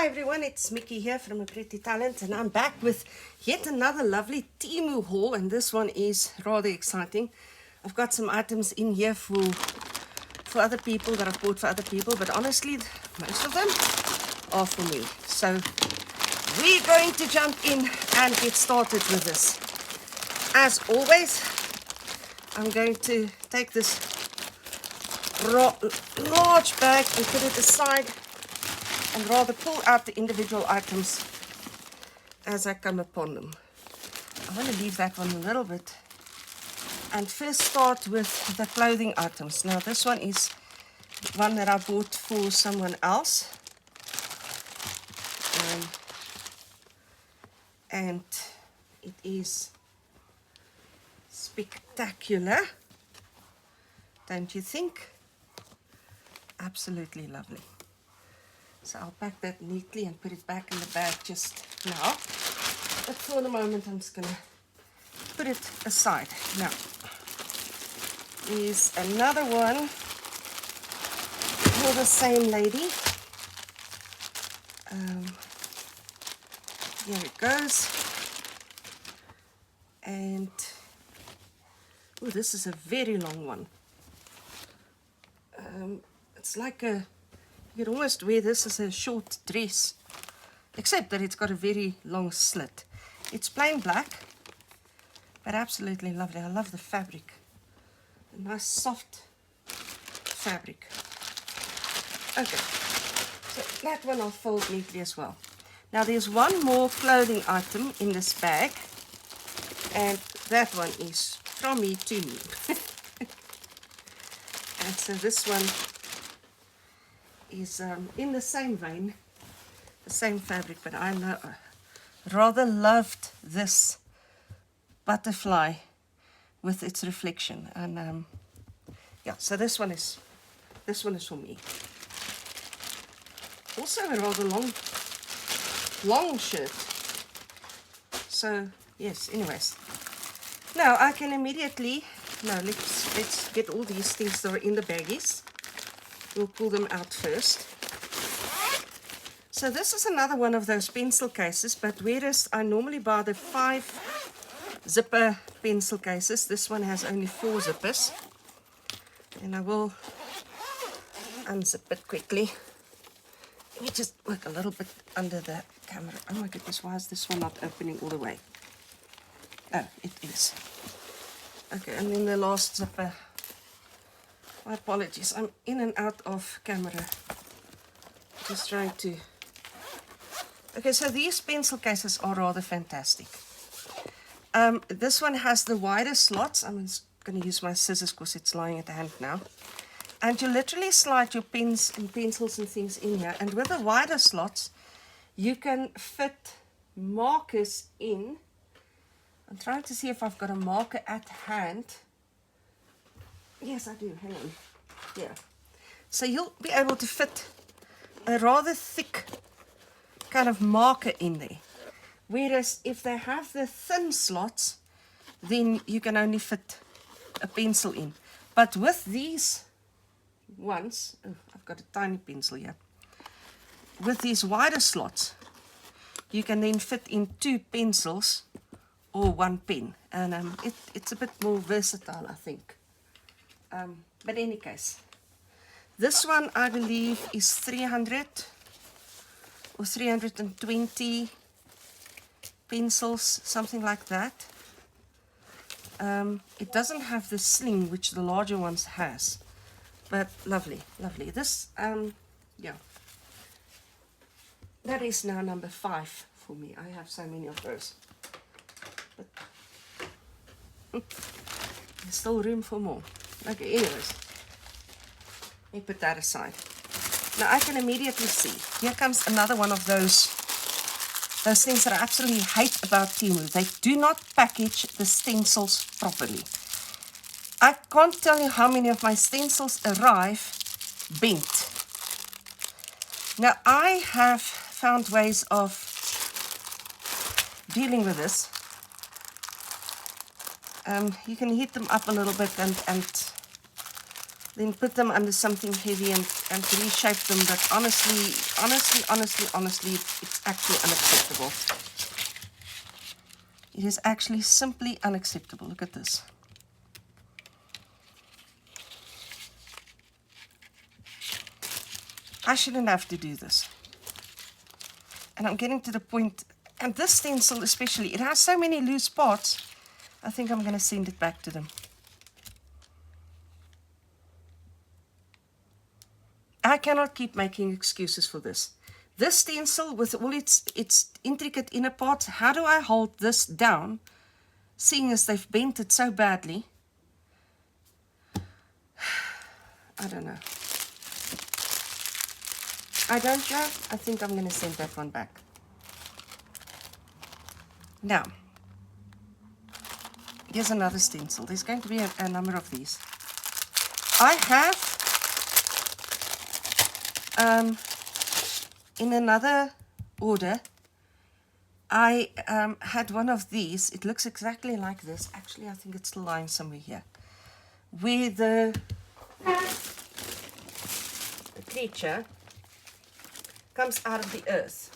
Hi everyone, it's Mickey here from A Pretty Talent, and I'm back with yet another lovely Temu haul, and this one is rather exciting. I've got some items in here for other people that I've bought for other people, but honestly most of them are for me. So we're going to jump in and get started with this. As always, I'm going to take this large bag and put it aside and rather pull out the individual items as I come upon them. I want to leave that one a little bit and first start with the clothing items. Now this one is one that I bought for someone else, and it is spectacular, don't you think? Absolutely lovely. So I'll pack that neatly and put it back in the bag just now. But for the moment, I'm just going to put it aside. Now, here's another one for the same lady. Here it goes. And, oh, this is a very long one. It's like a... You could almost wear this as a short dress, except that it's got a very long slit. It's plain black, but absolutely lovely. I love the fabric. A nice soft fabric. Okay, so that one I'll fold neatly as well. Now there's one more clothing item in this bag, and that one is from me to me. And so this one is in the same vein, the same fabric, but I rather loved this butterfly with its reflection, and yeah, so this one is for me. Also a rather long shirt. So yes, anyways, now I can immediately let's get all these things that are in the baggies. We'll pull them out first. So this is another one of those pencil cases, but whereas I normally buy the 5 zipper pencil cases, this one has only 4 zippers. And I will unzip it quickly. Let me just work a little bit under the camera. Oh my goodness, why is this one not opening all the way? Oh, it is. Okay, and then the last zipper. My apologies, I'm in and out of camera. Just trying to... Okay, so these pencil cases are rather fantastic. This one has the wider slots. I'm just going to use my scissors because it's lying at hand now. And you literally slide your pens and pencils and things in here. And with the wider slots, you can fit markers in. I'm trying to see if I've got a marker at hand. Yes, I do. Hang on. Yeah. So you'll be able to fit a rather thick kind of marker in there. Whereas if they have the thin slots, then you can only fit a pencil in. But with these ones, oh, I've got a tiny pencil here. With these wider slots, you can then fit in 2 pencils or 1 pen. And it's a bit more versatile, I think. But in any case, this one I believe is 300 or 320 pencils, something like that. It doesn't have the sling which the larger ones has, but lovely, lovely. This, yeah, that is now number 5 for me. I have so many of those, but there's still room for more. Okay, anyways, let me put that aside. Now I can immediately see, here comes another one of those things that I absolutely hate about Temu. They do not package the stencils properly. I can't tell you how many of my stencils arrive bent. Now I have found ways of dealing with this. You can heat them up a little bit and then put them under something heavy and reshape them. But honestly, it's actually unacceptable. It is actually simply unacceptable. Look at this. I shouldn't have to do this. And I'm getting to the point, and this stencil especially, it has so many loose parts, I think I'm going to send it back to them. I cannot keep making excuses for this. This stencil with all its intricate inner parts, how do I hold this down, seeing as they've bent it so badly? I don't know. I don't know. I think I'm going to send that one back. Now, here's another stencil. There's going to be a number of these. I have, in another order, I had one of these. It looks exactly like this. Actually, I think it's still lying somewhere here. Where the creature comes out of the earth.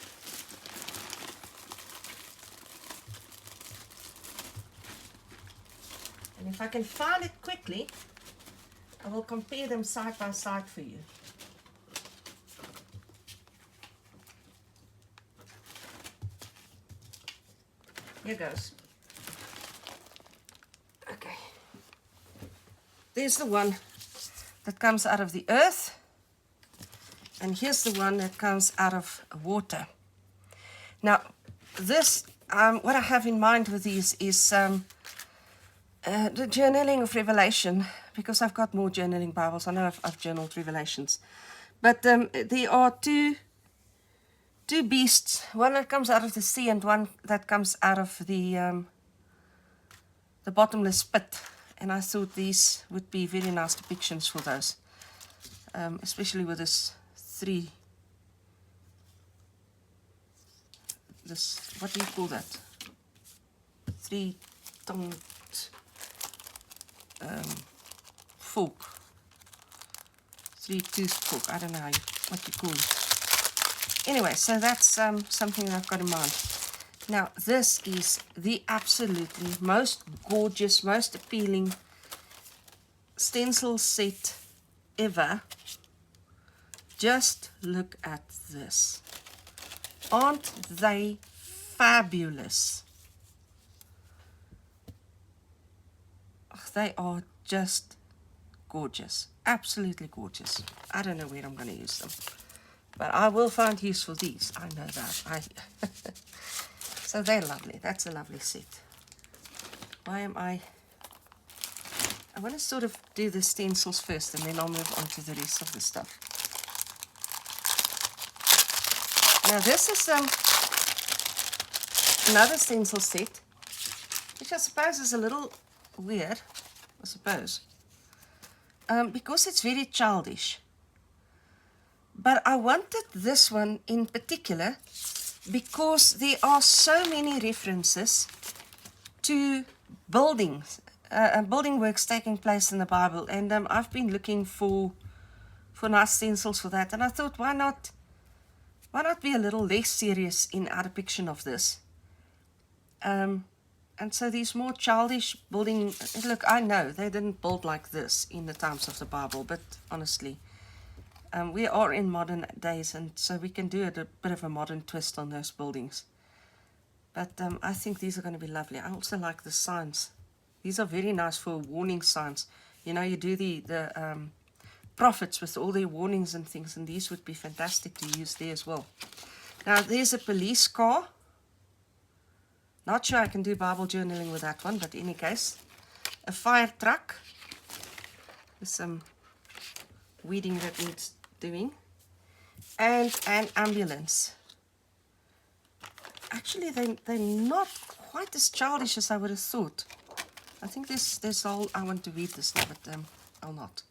And if I can find it quickly, I will compare them side by side for you. Here goes. Okay. There's the one that comes out of the earth. And here's the one that comes out of water. Now, this, what I have in mind with these is the journaling of Revelation, because I've got more journaling Bibles. I know I've journaled Revelations. But there are two beasts, one that comes out of the sea and one that comes out of the bottomless pit. And I thought these would be very nice depictions for those, especially with this what do you call that? Three-tongued fork. Three-toothed fork. I don't know what you call it. Anyway, so that's something that I've got in mind. Now, this is the absolutely most gorgeous, most appealing stencil set ever. Just look at this. Aren't they fabulous? Oh, they are just gorgeous. Absolutely gorgeous. I don't know where I'm going to use them. But I will find use for these. I know that. So they're lovely. That's a lovely set. Why am I want to sort of do the stencils first, and then I'll move on to the rest of the stuff. Now this is another stencil set, which I suppose is a little weird, I suppose, because it's very childish. But I wanted this one in particular because there are so many references to buildings, building works taking place in the Bible, and I've been looking for nice stencils for that, and I thought, why not be a little less serious in our depiction of this? And so these more childish building, look, I know they didn't build like this in the times of the Bible, but honestly, we are in modern days, and so we can do a bit of a modern twist on those buildings. But I think these are going to be lovely. I also like the signs. These are very nice for warning signs. You know, you do the prophets with all their warnings and things, and these would be fantastic to use there as well. Now, there's a police car. Not sure I can do Bible journaling with that one, but in any case, a fire truck with some weeding that needs doing, and an ambulance. Actually, they're not quite as childish as I would have thought. I think this all, I want to read this now, but I'll not.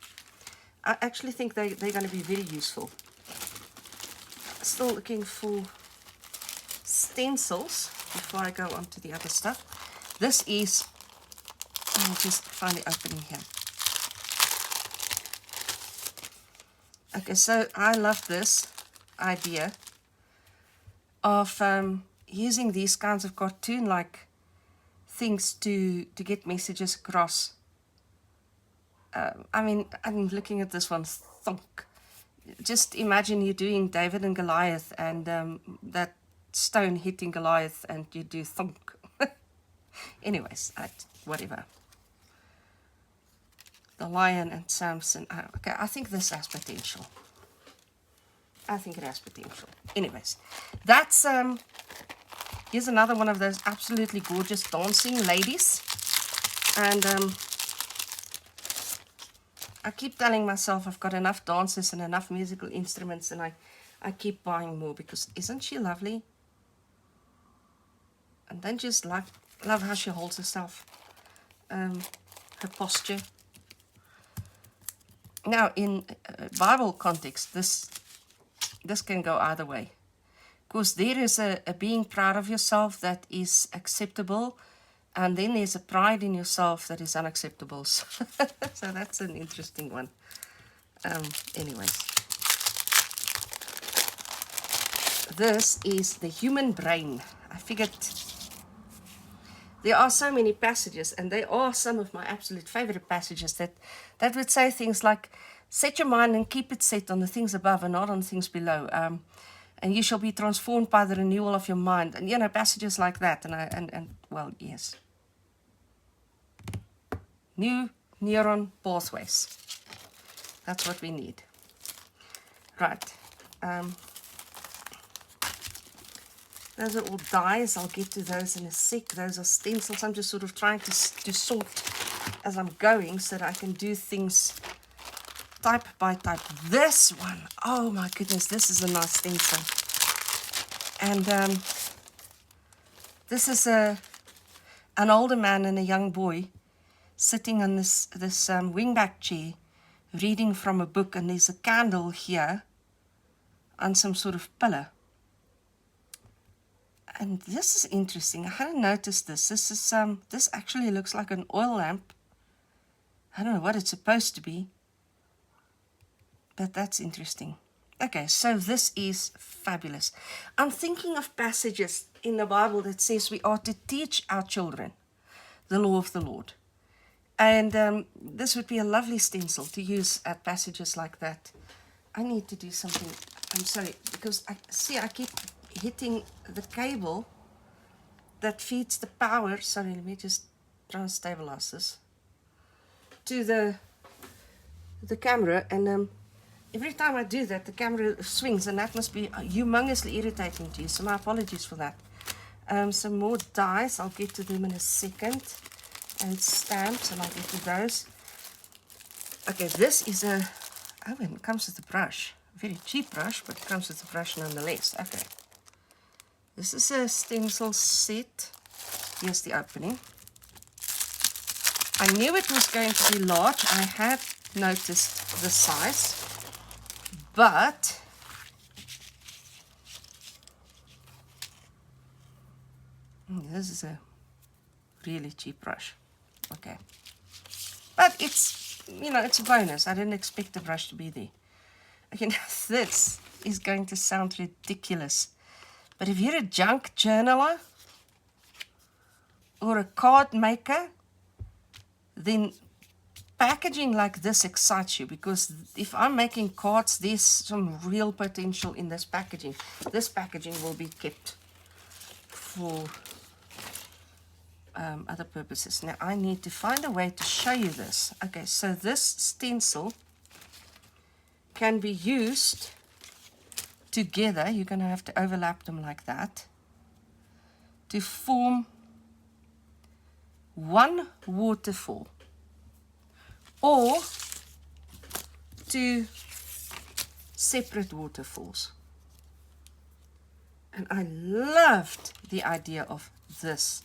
I actually think they're going to be very useful. Still looking for stencils before I go on to the other stuff. This is, I'll just find the opening here. Okay, so I love this idea of using these kinds of cartoon-like things to get messages across. I mean, I'm looking at this one, thunk. Just imagine you're doing David and Goliath, and that stone hitting Goliath, and you do thunk. Anyways, whatever. The lion and Samson. Okay, I think this has potential. I think it has potential. Anyways, that's here's another one of those absolutely gorgeous dancing ladies. And I keep telling myself I've got enough dancers and enough musical instruments, and I keep buying more, because isn't she lovely? And then just love how she holds herself, her posture. Now, in Bible context, this can go either way, because there is a being proud of yourself that is acceptable, and then there's a pride in yourself that is unacceptable. So that's an interesting one. Anyways, this is the human brain. I figured there are so many passages, and they are some of my absolute favorite passages that would say things like, set your mind and keep it set on the things above and not on things below. And you shall be transformed by the renewal of your mind. And, you know, passages like that. And well, yes. New neuron pathways. That's what we need. Right. Those are all dies. I'll get to those in a sec. Those are stencils. I'm just sort of trying to sort as I'm going so that I can do things type by type. This one, oh my goodness, this is a nice stencil. And this is an older man and a young boy sitting on this wingback chair reading from a book, and there's a candle here on some sort of pillar. And this is interesting. I hadn't noticed this. This actually looks like an oil lamp. I don't know what it's supposed to be, but that's interesting. Okay, so this is fabulous. I'm thinking of passages in the Bible that says we are to teach our children the law of the Lord. And this would be a lovely stencil to use at passages like that. I need to do something. I'm sorry, because I keep hitting the cable that feeds the power. Sorry, let me just try and stabilize this to the camera, and every time I do that, the camera swings, and that must be humongously irritating to you, so my apologies for that. Some more dies, I'll get to them in a second, and stamps, and I'll get to those. Okay, this is and it comes with a brush, a very cheap brush, but it comes with a brush nonetheless. Okay, this is a stencil set. Here's the opening. I knew it was going to be large. I had noticed the size, but this is a really cheap brush. Okay, but it's, you know, it's a bonus. I didn't expect the brush to be there. Okay, now this is going to sound ridiculous, but if you're a junk journaler or a card maker, then packaging like this excites you, because if I'm making cards, there's some real potential in this packaging. This packaging will be kept for other purposes. Now I need to find a way to show you this. Okay, so this stencil can be used together. You're going to have to overlap them like that to form one waterfall, or two separate waterfalls. And I loved the idea of this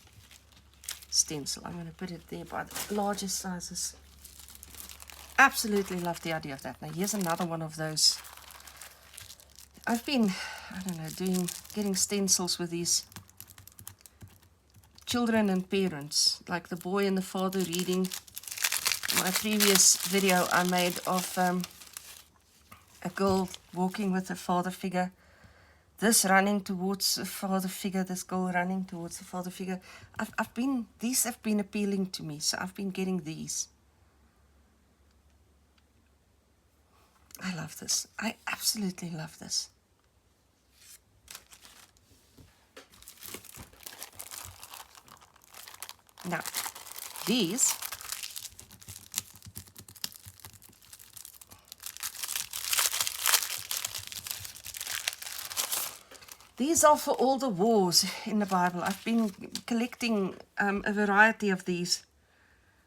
stencil. I'm going to put it there by the largest sizes. Absolutely love the idea of that. Now here's another one of those. I've been, I don't know, getting stencils with these children and parents, like the boy and the father reading. My previous video I made of a girl walking with a father figure. This running towards a father figure, this girl running towards a father figure. These have been appealing to me, so I've been getting these. I love this. I absolutely love this. Now, these are for all the wars in the Bible. I've been collecting a variety of these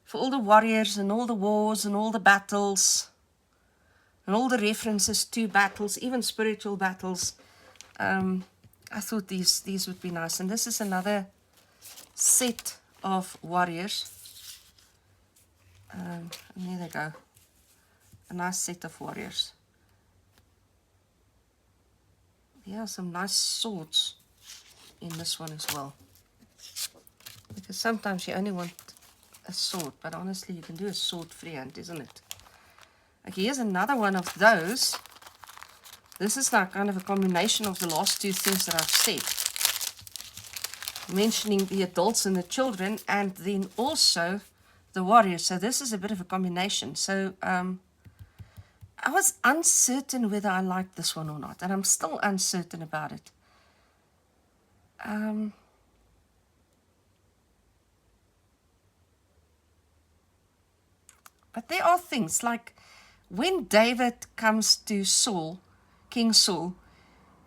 for all the warriors and all the wars and all the battles and all the references to battles, even spiritual battles. I thought these would be nice. And this is another set of warriors. And there they go. A nice set of warriors. There are some nice swords in this one as well. Because sometimes you only want a sword, but honestly you can do a sword freehand, isn't it? Okay, here's another one of those. This is now kind of a combination of the last two things that I've said. Mentioning the adults and the children, and then also the warriors. So this is a bit of a combination. So I was uncertain whether I liked this one or not, and I'm still uncertain about it. But there are things like when David comes to Saul, King Saul,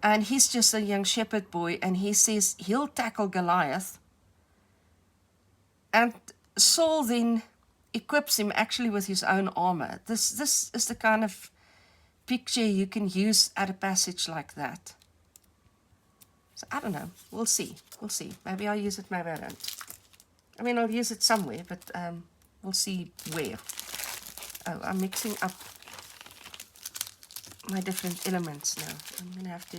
and he's just a young shepherd boy, and he says he'll tackle Goliath. And Saul then equips him actually with his own armor. This is the kind of picture you can use at a passage like that. So I don't know. We'll see. We'll see. Maybe I'll use it, maybe I don't. I mean, I'll use it somewhere, but we'll see where. Oh, I'm mixing up my different elements now. I'm going to have to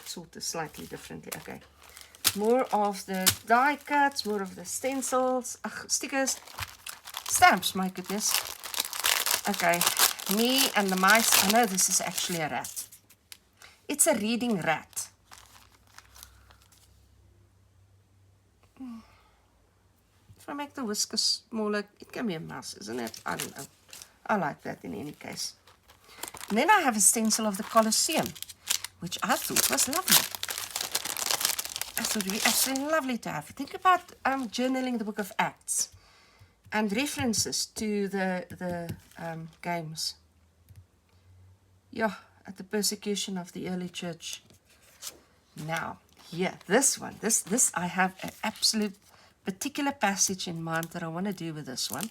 sort this slightly differently. Okay. More of the die cuts, more of the stencils, stickers, stamps, my goodness. Okay, me and the mice. I know this is actually a rat. It's a reading rat. If I make the whiskers smaller, it can be a mouse, isn't it? I don't know. I like that in any case. And then I have a stencil of the Colosseum, which I thought was lovely. I thought it would be absolutely lovely to have. Think about journaling the book of Acts and references to the games. Yeah, at the persecution of the early church. Now, here, this one. This I have an absolute particular passage in mind that I want to do with this one.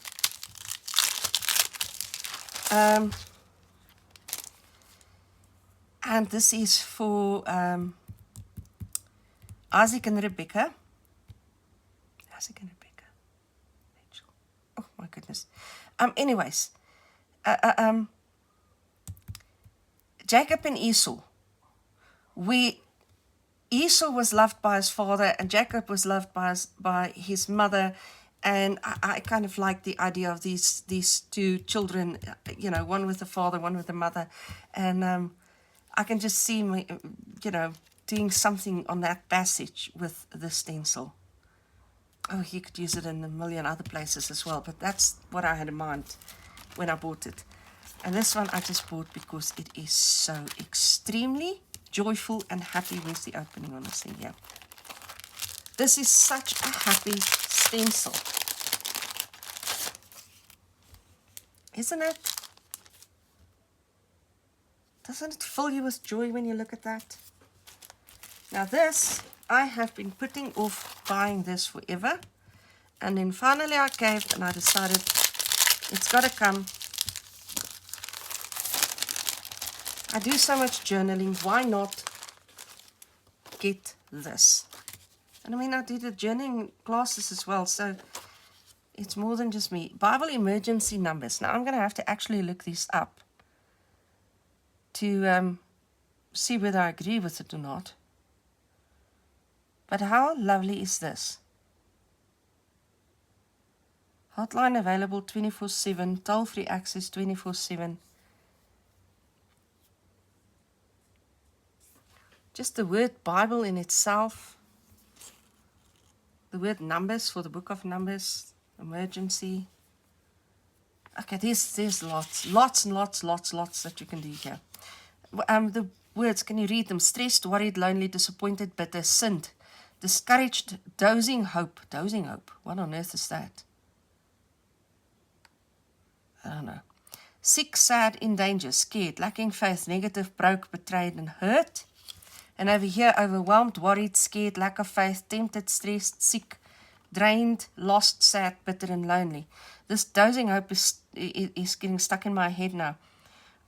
And this is for Isaac and Rebecca. Isaac and Rebecca. Rachel. Oh my goodness. Anyways, Jacob and Esau. Esau was loved by his father, and Jacob was loved by his mother. And I kind of like the idea of these two children, you know, one with the father, one with the mother. And I can just see me, you know, doing something on that passage with the stencil. Oh, you could use it in a million other places as well, but that's what I had in mind when I bought it. And this one I just bought because it is so extremely joyful and happy. Where's the opening on this thing here? This is such a happy stencil. Isn't it? Doesn't it fill you with joy when you look at that? Now this, I have been putting off buying this forever. And then finally I caved and I decided it's got to come. I do so much journaling, why not get this? And I mean, I do the journaling classes as well, so it's more than just me. Bible emergency numbers. Now I'm going to have to actually look these up to see whether I agree with it or not. But how lovely is this? Hotline available 24/7, toll-free access 24/7. Just the word Bible in itself. The word Numbers for the book of Numbers. Emergency. Okay, there's lots and lots that you can do here. The words, can you read them? Stressed, worried, lonely, disappointed, bitter, sinned, discouraged, dozing hope. Dozing hope. What on earth is that? I don't know. Sick, sad, in danger, scared, lacking faith, negative, broke, betrayed, and hurt. And over here, overwhelmed, worried, scared, lack of faith, tempted, stressed, sick, drained, lost, sad, bitter, and lonely. This dozing hope is getting stuck in my head now.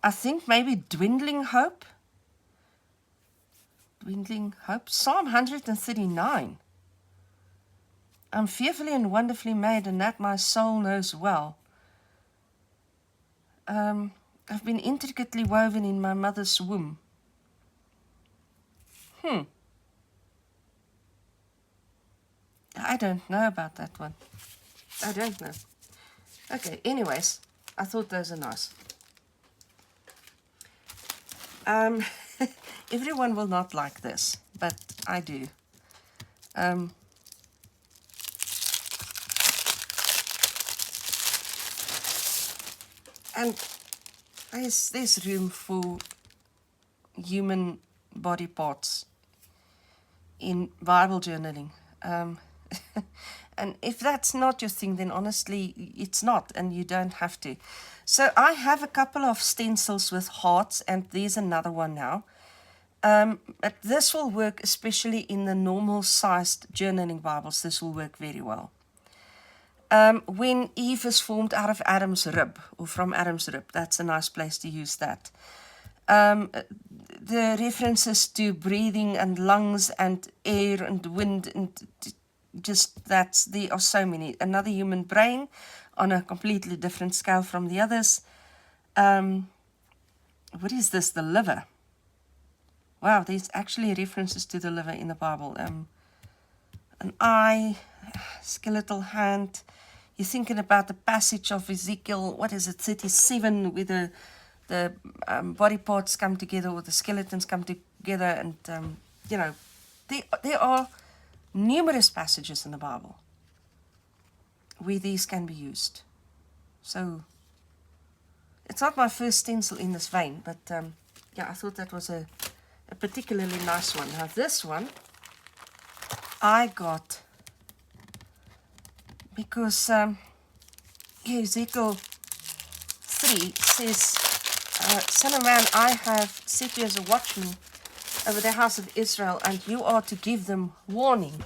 I think maybe dwindling hope. Dwindling hope. Psalm 139. I'm fearfully and wonderfully made, and that my soul knows well. I've been intricately woven in my mother's womb. I don't know about that one. I don't know. Okay, anyways, I thought those are nice. Everyone will not like this, but I do. And there's room for human body parts in Bible journaling. And if that's not your thing, then honestly, it's not, and you don't have to. So I have a couple of stencils with hearts, and there's another one now. But this will work especially in the normal sized journaling Bibles. This will work very well. When Eve is formed out of Adam's rib, or from Adam's rib, that's a nice place to use that. The references to breathing and lungs and air and wind and just there are so many. Another human brain on a completely different scale from the others. What is this? The liver. Wow, there's actually references to the liver in the Bible. An eye, skeletal hand. You're thinking about the passage of Ezekiel, 37, where the body parts come together, or the skeletons come together, and there are numerous passages in the Bible where these can be used. So it's not my first stencil in this vein, but I thought that was a particularly nice one. Now this one I got because Ezekiel 3 says, Son of man, I have set you as a watchman over the house of Israel, and you are to give them warning.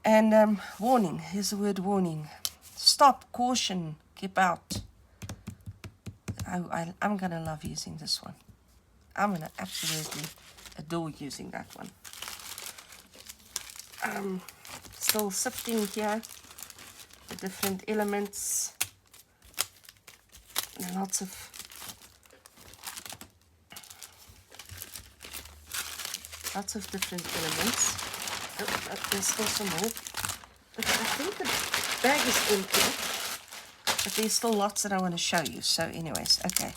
And warning, here's the word warning. Stop, caution, keep out. I'm going to love using this one. I'm going to absolutely adore using that one. Still sifting here the different elements. And lots of different elements. Oh, there's still some more. Okay, I think the bag is empty, but there's still lots that I want to show you. So anyways, okay.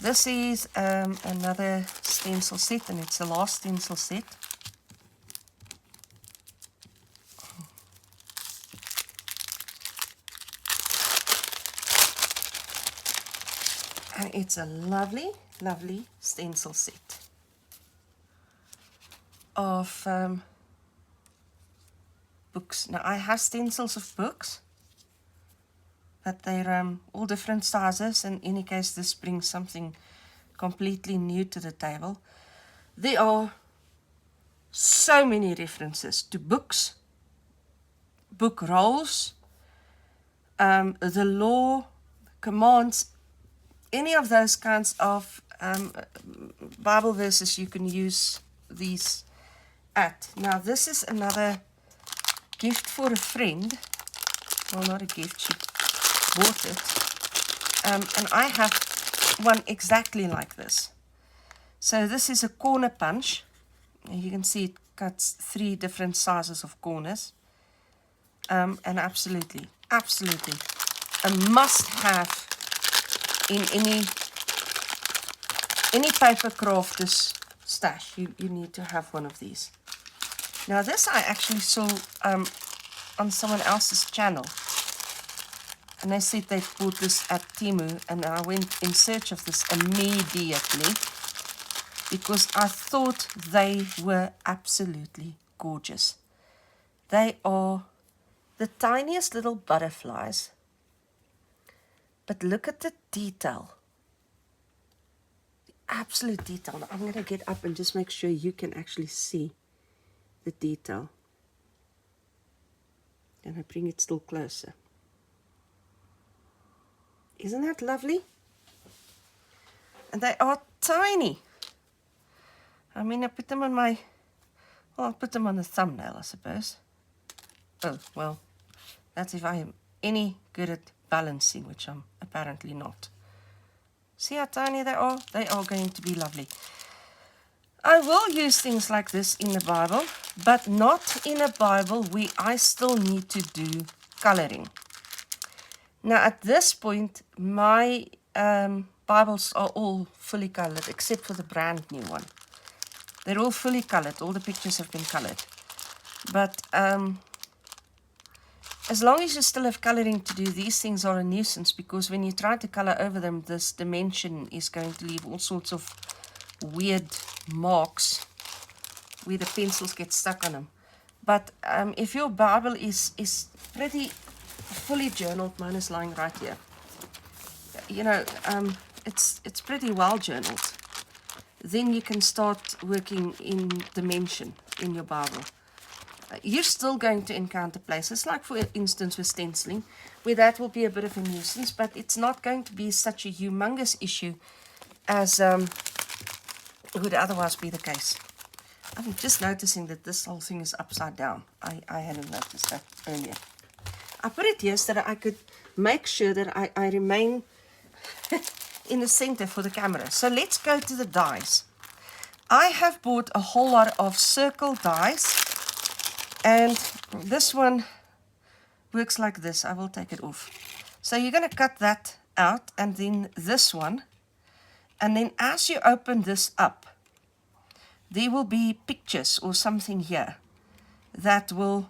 This is another stencil set, and it's the last stencil set. And it's a lovely, lovely stencil set of books. Now, I have stencils of books, but they're all different sizes. In any case, this brings something completely new to the table. There are so many references to books, book roles, the law, commands, any of those kinds of Bible verses you can use these at. Now, this is another gift for a friend. Well, not a gift, she bought it. And I have one exactly like this. So this is a corner punch. You can see it cuts 3 different sizes of corners. And absolutely a must-have in any paper crafters stash, you need to have one of these. Now this I actually saw on someone else's channel, and they said they bought this at Temu, and I went in search of this immediately because I thought they were absolutely gorgeous. They are the tiniest little butterflies, but look at the detail. The absolute detail. Now, I'm going to get up and just make sure you can actually see the detail. And I bring it still closer. Isn't that lovely? And they are tiny. I mean, I put them on my, well, I'll put them on the thumbnail, I suppose. Oh, well, that's if I am any good at balancing, which I'm apparently not. See how tiny they are? They are going to be lovely. I will use things like this in the Bible, but not in a Bible where I still need to do coloring. Now, at this point, my Bibles are all fully colored, except for the brand new one. They're all fully colored. All the pictures have been colored. But as long as you still have coloring to do, these things are a nuisance, because when you try to color over them, this dimension is going to leave all sorts of weird marks where the pencils get stuck on them. But if your Bible is pretty fully journaled, mine is lying right here, you know, it's pretty well journaled, then you can start working in dimension in your Bible. You're still going to encounter places, like for instance with stenciling, where that will be a bit of a nuisance, but it's not going to be such a humongous issue as would otherwise be the case. I'm just noticing that this whole thing is upside down. I hadn't noticed that earlier. I put it here so that I could make sure that I remain in the center for the camera. So let's go to the dies. I have bought a whole lot of circle dies, and this one works like this. I will take it off. So you're going to cut that out, and then this one, and then as you open this up, there will be pictures or something here that will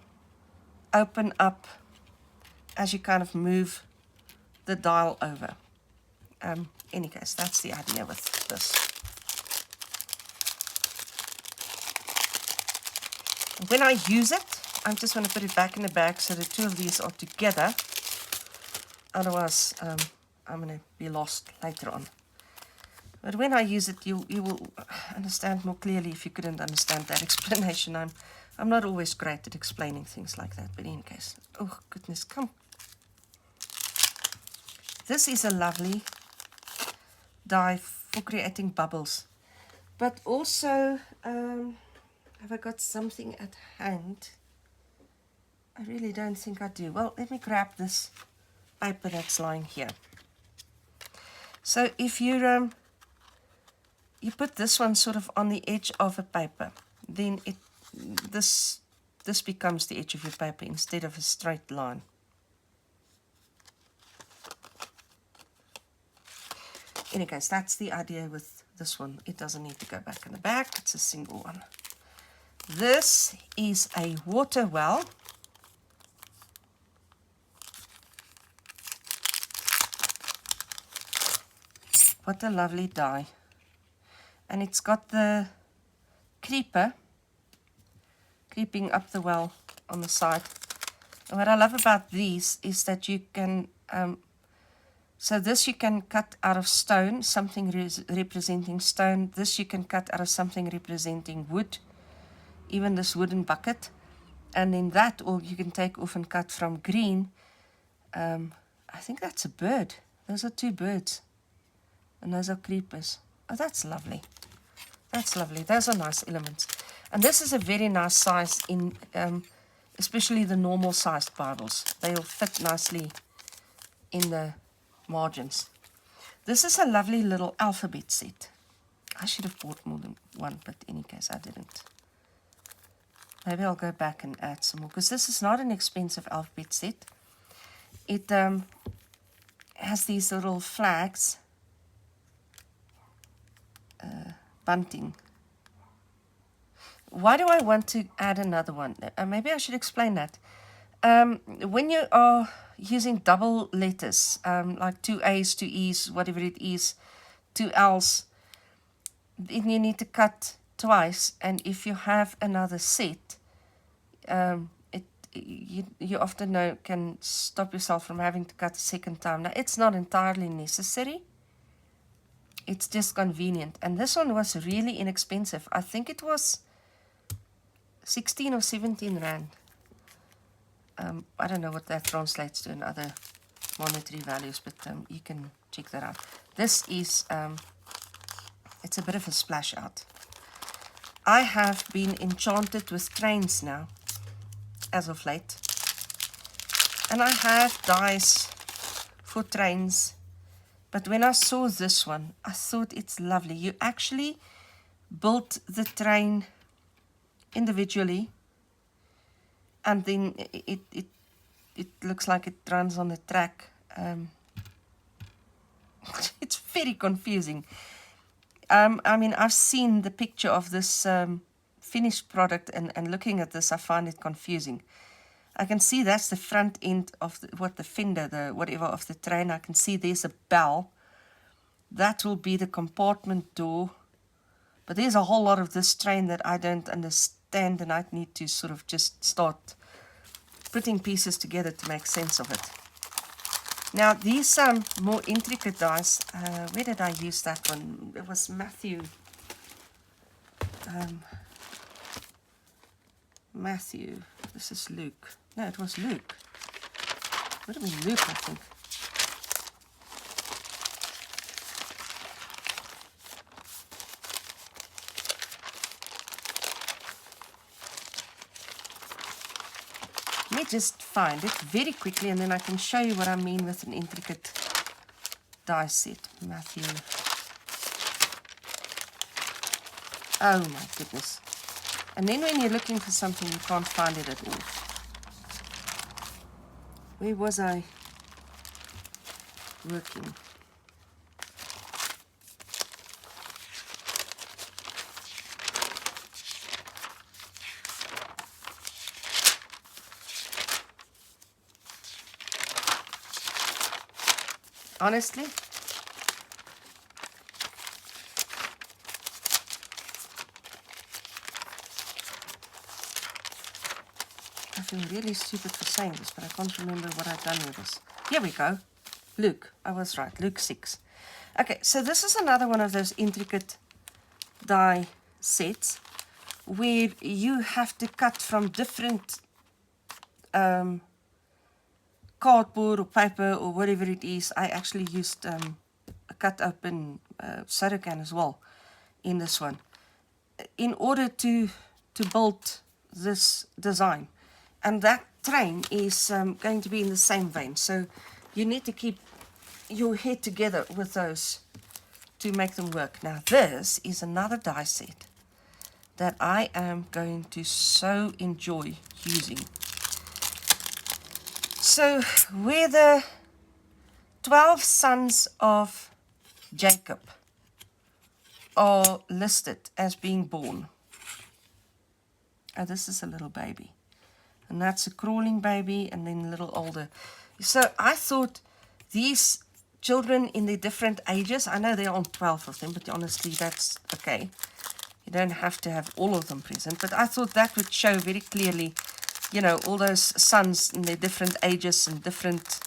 open up as you kind of move the dial over. Any case, that's the idea with this. When I use it, I'm just going to put it back in the bag so the two of these are together. Otherwise, I'm going to be lost later on. But when I use it, you will understand more clearly if you couldn't understand that explanation. I'm not always great at explaining things like that, but in any case. Oh, goodness, come. This is a lovely die for creating bubbles. But also, have I got something at hand? I really don't think I do. Well, let me grab this paper that's lying here. So if you put this one sort of on the edge of a paper, then this becomes the edge of your paper instead of a straight line. In any case, that's the idea with this one. It doesn't need to go back in the bag. It's a single one. This is a water well. What a lovely die. And it's got the creeper creeping up the well on the side. And what I love about these is that you can, so this you can cut out of stone, something representing stone. This you can cut out of something representing wood, even this wooden bucket. And then that, or you can take off and cut from green. I think that's a bird. Those are two birds. And those are creepers. Oh, that's lovely. That's lovely. Those are nice elements. And this is a very nice size in, especially the normal sized Bibles. They'll fit nicely in the margins. This is a lovely little alphabet set. I should have bought more than one, but in any case, I didn't. Maybe I'll go back and add some more, because this is not an expensive alphabet set. It has these little flags, bunting why do I want to add another one? Maybe I should explain that. When you are using double letters, like 2 A's, 2 E's, whatever it is, 2 L's, then you need to cut twice. And if you have another set, you often can stop yourself from having to cut a second time. Now, it's not entirely necessary. It's just convenient. And this one was really inexpensive. I think it was 16 or 17 rand. I don't know what that translates to in other monetary values, but you can check that out. This is, it's a bit of a splash out. I have been enchanted with trains now, as of late. And I have dies for trains. But when I saw this one, I thought it's lovely. You actually built the train individually, and then it looks like it runs on the track. It's very confusing. I mean, I've seen the picture of this finished product, and looking at this, I find it confusing. I can see that's the front end of the fender, the whatever of the train. I can see there's a bell. That will be the compartment door. But there's a whole lot of this train that I don't understand, and I need to sort of just start putting pieces together to make sense of it. Now, these more intricate dies, where did I use that one? It was Matthew. Matthew. This is Luke. No, it was Luke. Would have been Luke, I think. Let me just find it very quickly, and then I can show you what I mean with an intricate die set. Matthew. Oh my goodness. And then when you're looking for something, you can't find it at all. Where was I working? Honestly, I feel really stupid for saying this, but I can't remember what I've done with this. Here we go. Luke. I was right. Luke 6. Okay, so this is another one of those intricate die sets where you have to cut from different cardboard or paper or whatever it is. I actually used a cut open soda can as well in this one in order to build this design. And that train is going to be in the same vein. So you need to keep your head together with those to make them work. Now this is another die set that I am going to so enjoy using. So where the 12 sons of Jacob are listed as being born. Oh, this is a little baby. And that's a crawling baby, and then a little older. So I thought these children in their different ages, I know there aren't 12 of them, but honestly that's okay. You don't have to have all of them present. But I thought that would show very clearly, you know, all those sons in their different ages and different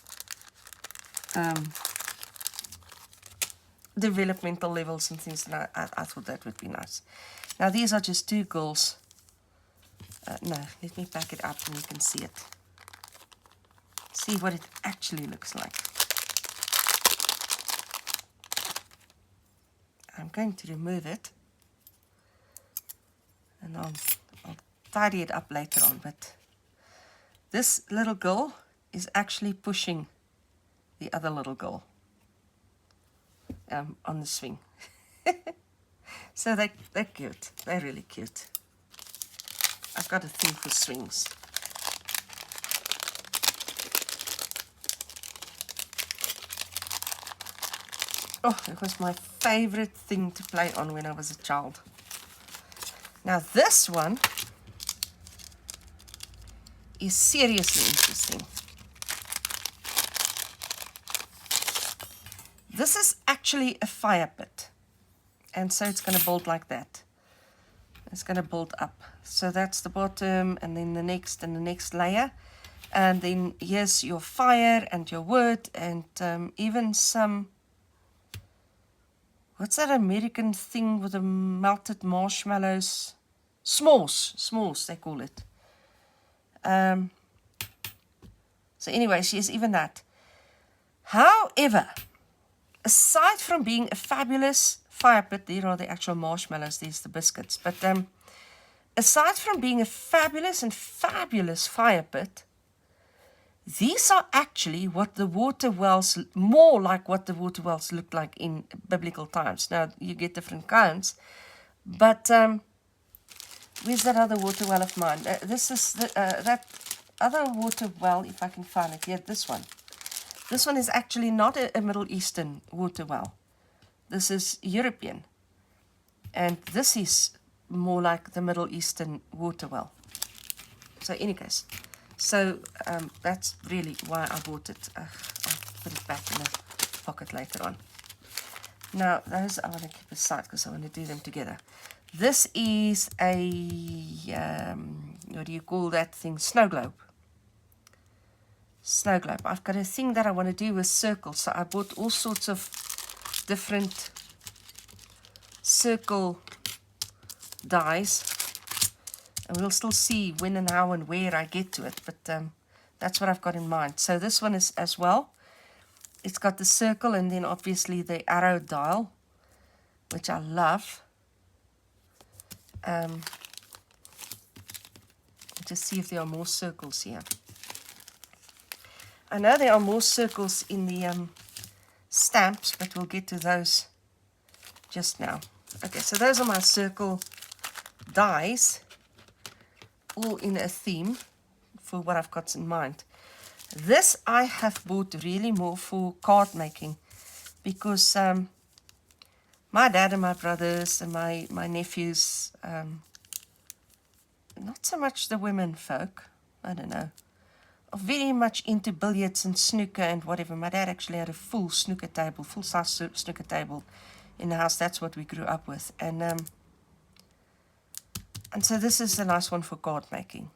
developmental levels and things. And I thought that would be nice. Now these are just 2 girls. No, let me pack it up and you can see it. See what it actually looks like. I'm going to remove it. And I'll tidy it up later on. But this little girl is actually pushing the other little girl on the swing. So they're cute. They're really cute. I've got a thing for swings. Oh, it was my favorite thing to play on when I was a child. Now this one is seriously interesting. This is actually a fire pit, and so it's going to build like that. It's going to build up. So that's the bottom, and then the next and the next layer. And then here's your fire and your wood, and even some, what's that American thing with the melted marshmallows? S'mores they call it. So anyways, yes, even that. However, aside from being a fabulous fire pit, there are the actual marshmallows, there's the biscuits, but aside from being a fabulous fire pit, these are actually what the water wells, more like what the water wells looked like in biblical times. Now, you get different kinds, but where's that other water well of mine? This is that other water well, if I can find it. Yeah, this one. This one is actually not a Middle Eastern water well. This is European. And this is more like the Middle Eastern water well. So, in any case. So, that's really why I bought it. I'll put it back in the pocket later on. Now, those I want to keep aside because I want to do them together. This is a, what do you call that thing? Snow globe. Snow globe. I've got a thing that I want to do with circles. So I bought all sorts of different circle dies. And we'll still see when and how and where I get to it. But that's what I've got in mind. So this one is as well. It's got the circle and then obviously the arrow dial, which I love. Just see if there are more circles here. I know there are more circles in the stamps, but we'll get to those just now. Okay, so those are my circle dies, all in a theme for what I've got in mind. This I have bought really more for card making because my dad and my brothers and my nephews, not so much the women folk, I don't know, are very much into billiards and snooker and whatever. My dad actually had a full snooker table, full-size snooker table in the house. That's what we grew up with. And so this is a nice one for card making.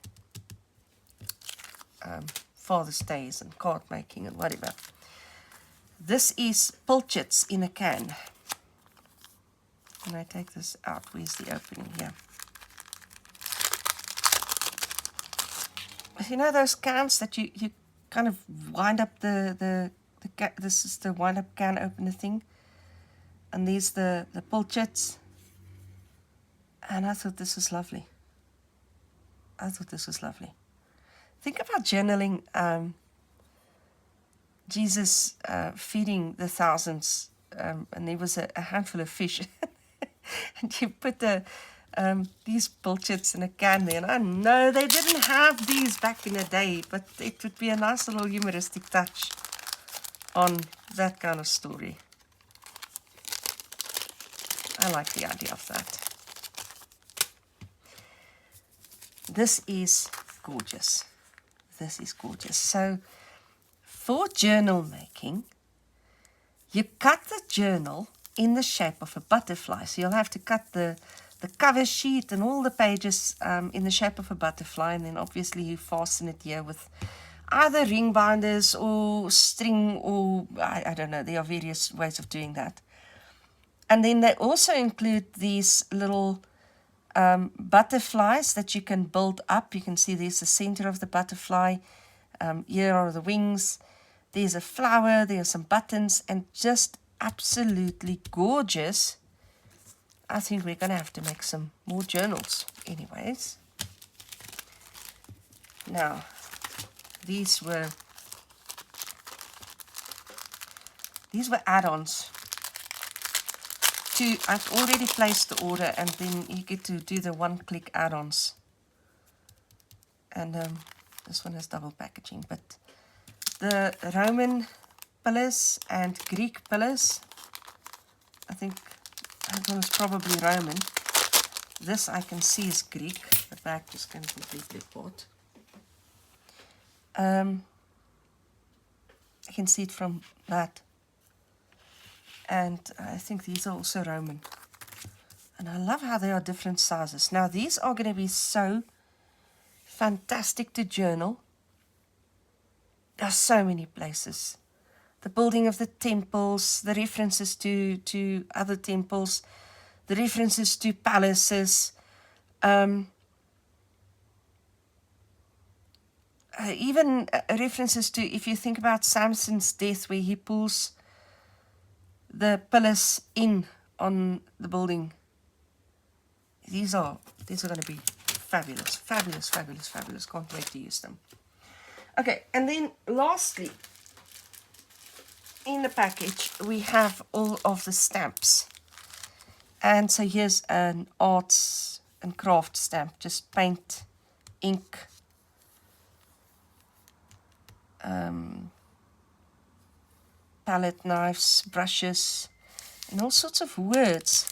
Father's Days and card making and whatever. This is pilchards in a can. When I take this out, where's the opening here? You know those cans that you kind of wind up this is the wind up can opener thing, and these the pilchards. And I thought this was lovely. Think about journaling Jesus feeding the thousands, and there was a handful of fish. And you put these pilchards in a can there. And I know they didn't have these back in the day, but it would be a nice little humoristic touch on that kind of story. I like the idea of that. This is gorgeous. So, for journal making, you cut the journal in the shape of a butterfly. So you'll have to cut the cover sheet and all the pages in the shape of a butterfly, and then obviously you fasten it here with either ring binders or string, or I don't know, there are various ways of doing that. And then they also include these little butterflies that you can build up. You can see there's the center of the butterfly. Here are the wings. There's a flower. There are some buttons, and just absolutely gorgeous. I think we're going to have to make some more journals anyways. Now, these were add-ons. I've already placed the order, and then you get to do the one-click add-ons. And this one has double packaging, but the Roman pillars and Greek pillars, I think that one was probably Roman. This I can see is Greek. The back just came completely apart. I can see it from that. And I think these are also Roman. And I love how they are different sizes. Now these are going to be so fantastic to journal. There are so many places. The building of the temples, the references to other temples, the references to palaces, even references to, if you think about Samson's death, where he pulls the pillars in on the building. These are going to be fabulous, fabulous, fabulous, fabulous. Can't wait to use them. Okay, and then lastly, in the package, we have all of the stamps. And so here's an arts and craft stamp, just paint, ink, palette knives, brushes, and all sorts of words.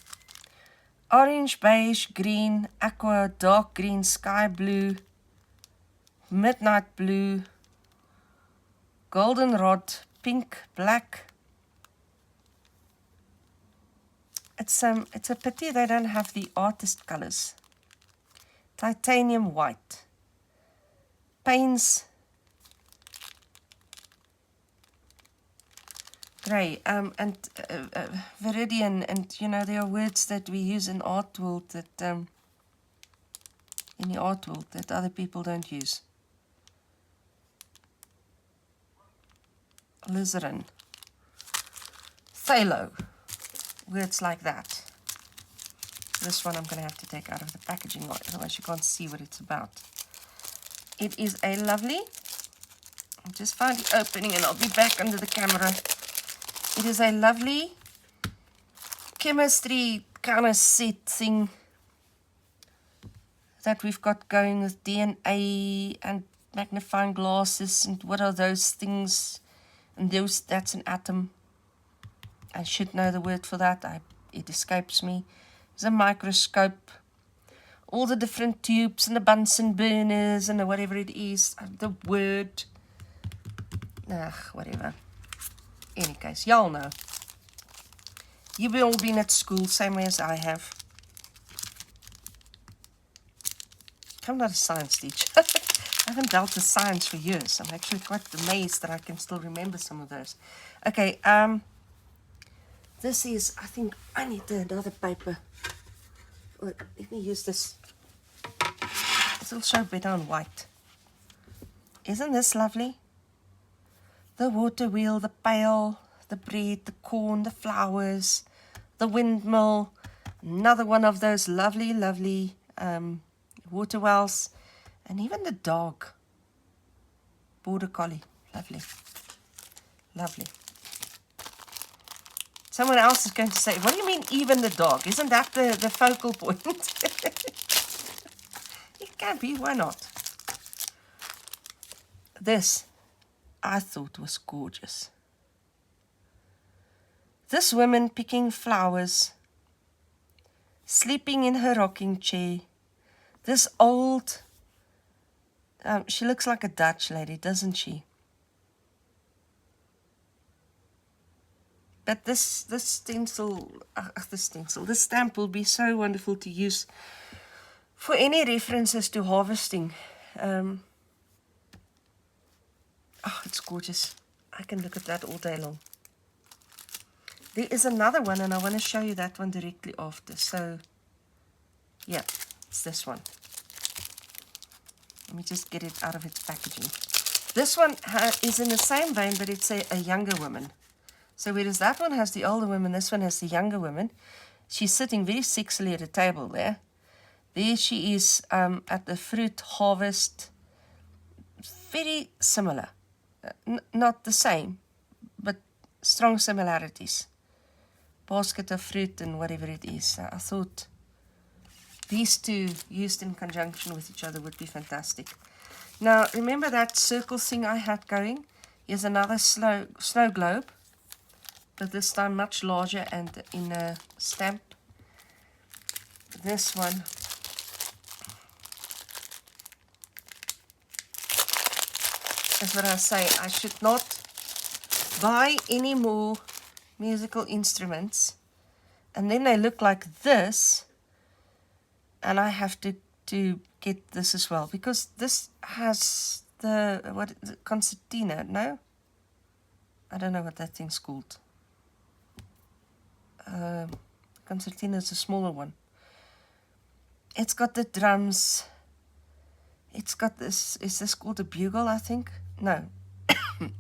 Orange, beige, green, aqua, dark green, sky blue, midnight blue, goldenrod, pink, black. It's a pity they don't have the artist colors. Titanium white, Payne's grey, and Viridian, and you know, there are words that we use in art world that in the art world that other people don't use. Alizarin, phthalo, words like that. This one I'm going to have to take out of the packaging, otherwise you can't see what it's about. It is a lovely, I'll just find the opening and I'll be back under the camera. It is a lovely chemistry kind of set thing that we've got going with DNA and magnifying glasses and what are those things, and that's an atom. I should know the word for that, it escapes me. There's a microscope, all the different tubes and the Bunsen burners and the whatever it is, the word, whatever. Any case, y'all know. You've all been at school, same way as I have. I'm not a science teacher. I haven't dealt with science for years. I'm actually quite amazed that I can still remember some of those. Okay, this is, I think I need another paper. Let me use this. This will show better on white. Isn't this lovely? The water wheel, the pail, the bread, the corn, the flowers, the windmill, another one of those lovely, lovely water wells, and even the dog, border collie, lovely, lovely. Someone else is going to say, what do you mean even the dog? Isn't that the focal point? It can be, why not? This I thought was gorgeous. This woman picking flowers, sleeping in her rocking chair. This old, she looks like a Dutch lady, doesn't she? But this stamp will be so wonderful to use for any references to harvesting. Oh, it's gorgeous. I can look at that all day long. There is another one, and I want to show you that one directly after. So, yeah, it's this one. Let me just get it out of its packaging. This one is in the same vein, but it's a younger woman. So whereas that one has the older woman, this one has the younger woman. She's sitting very sexily at a table there. There she is at the fruit harvest. Very similar. Not the same, but strong similarities. Basket of fruit and whatever it is. I thought these two used in conjunction with each other would be fantastic. Now, remember that circle thing I had going? Here's another snow globe, but this time much larger and in a stamp. this one. That's what I say. I should not buy any more musical instruments. And then they look like this. And I have to get this as well. Because this has the concertina, no? I don't know what that thing's called. Concertina is a smaller one. It's got the drums. It's got this. Is this called a bugle, I think? No.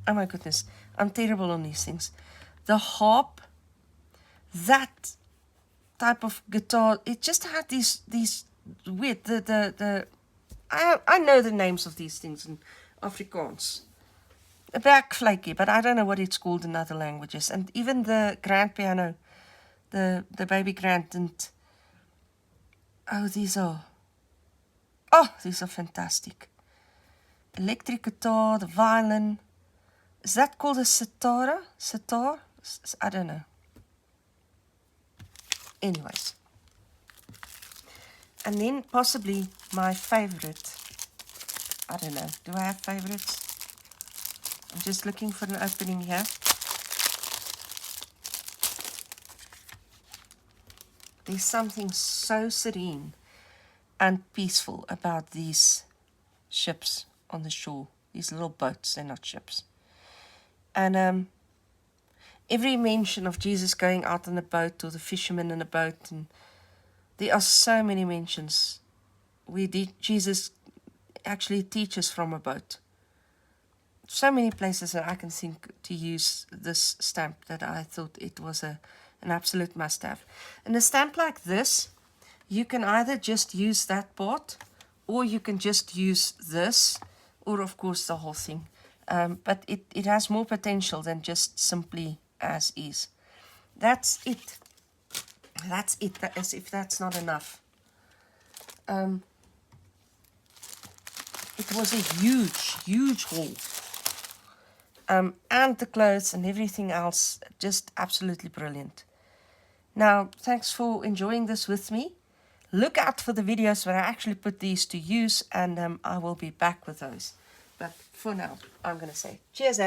Oh my goodness. I'm terrible on these things. The harp. That type of guitar. It just had these weird. I know the names of these things in Afrikaans. A back flaky, but I don't know what it's called in other languages. And even the grand piano, the baby grand, and these are fantastic. Electric guitar, the violin. Is that called a sitar? Sitar? I don't know. Anyways. And then possibly my favorite. I don't know. Do I have favorites? I'm just looking for an opening here. There's something so serene and peaceful about these ships on the shore. These little boats, they're not ships. And every mention of Jesus going out on a boat or the fishermen in a boat, and there are so many mentions where Jesus actually teaches from a boat. So many places that I can think to use this stamp that I thought it was an absolute must-have. And a stamp like this, you can either just use that part, or you can just use this, or of course the whole thing. But it has more potential than just simply as is. That's it. That's it, as if that's not enough. It was a huge haul. And the clothes and everything else, just absolutely brilliant. Now, thanks for enjoying this with me. Look out for the videos where I actually put these to use, and I will be back with those. But for now, I'm going to say cheers,